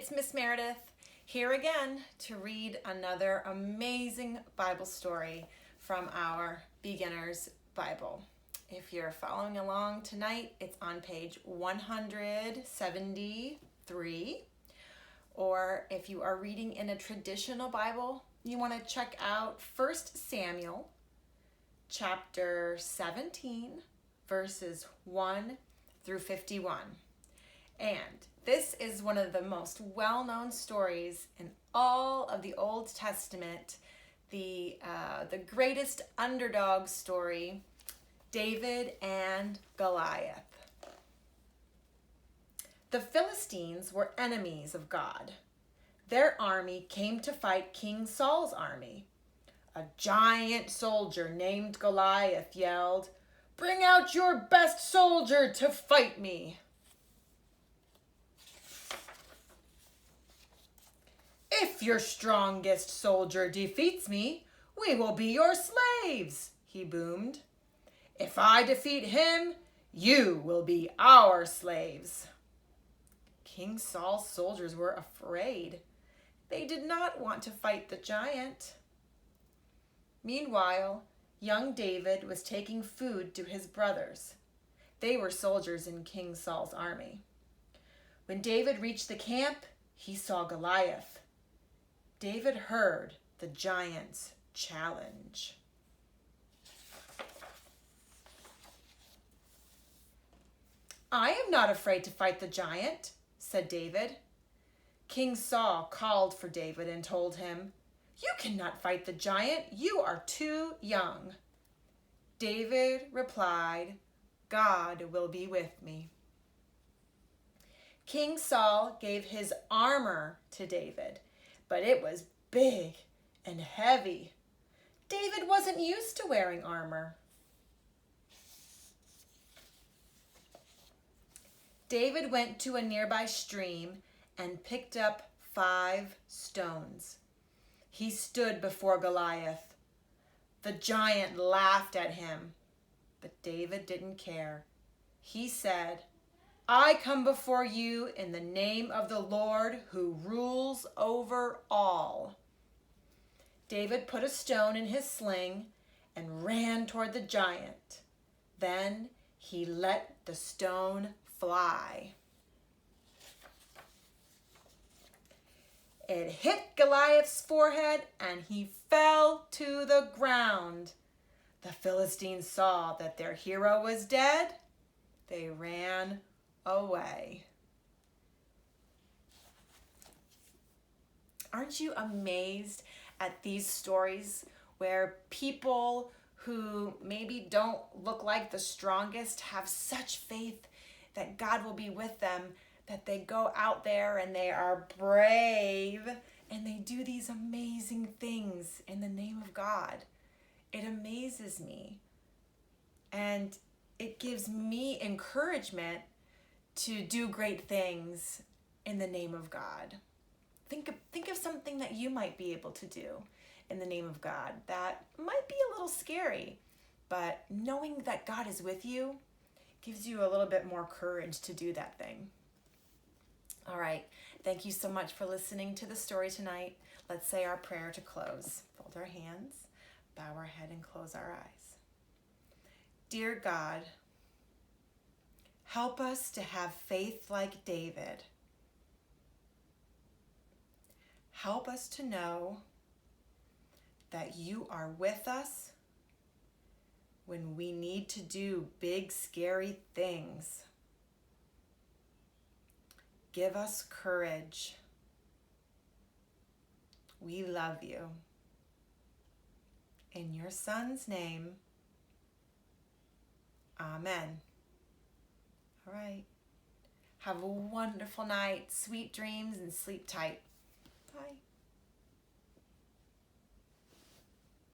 it's Miss Meredith here again to read another amazing Bible story from our Beginner's Bible. If you're following along tonight, it's on page 173. Or if you are reading in a traditional Bible, you want to check out 1 Samuel chapter 17, verses 1 through 51. And this is one of the most well-known stories in all of the Old Testament, the greatest underdog story, David and Goliath. The Philistines were enemies of God. Their army came to fight King Saul's army. A giant soldier named Goliath yelled, "Bring out your best soldier to fight me." "If your strongest soldier defeats me, we will be your slaves," he boomed. "If I defeat him, you will be our slaves." King Saul's soldiers were afraid. They did not want to fight the giant. Meanwhile, young David was taking food to his brothers. They were soldiers in King Saul's army. When David reached the camp, he saw Goliath. David heard the giant's challenge. "I am not afraid to fight the giant," said David. King Saul called for David and told him, "You cannot fight the giant. You are too young." David replied, "God will be with me." King Saul gave his armor to David, but it was big and heavy. David wasn't used to wearing armor. David went to a nearby stream and picked up 5 stones. He stood before Goliath. The giant laughed at him, but David didn't care. He said, "I come before you in the name of the Lord who rules over all." David put a stone in his sling and ran toward the giant. Then he let the stone fly. It hit Goliath's forehead and he fell to the ground. The Philistines saw that their hero was dead. They ran away. Aren't you amazed at these stories where people who maybe don't look like the strongest have such faith that God will be with them, that they go out there and they are brave and they do these amazing things in the name of God? It amazes me. And it gives me encouragement to do great things in the name of God. Think of something that you might be able to do in the name of God that might be a little scary, but knowing that God is with you gives you a little bit more courage to do that thing. All right, thank you so much for listening to the story tonight. Let's say our prayer to close. Fold our hands, bow our head, and close our eyes. Dear God, help us to have faith like David. Help us to know that you are with us when we need to do big, scary things. Give us courage. We love you. In your Son's name, Amen. All right. Have a wonderful night, sweet dreams, and sleep tight. Bye.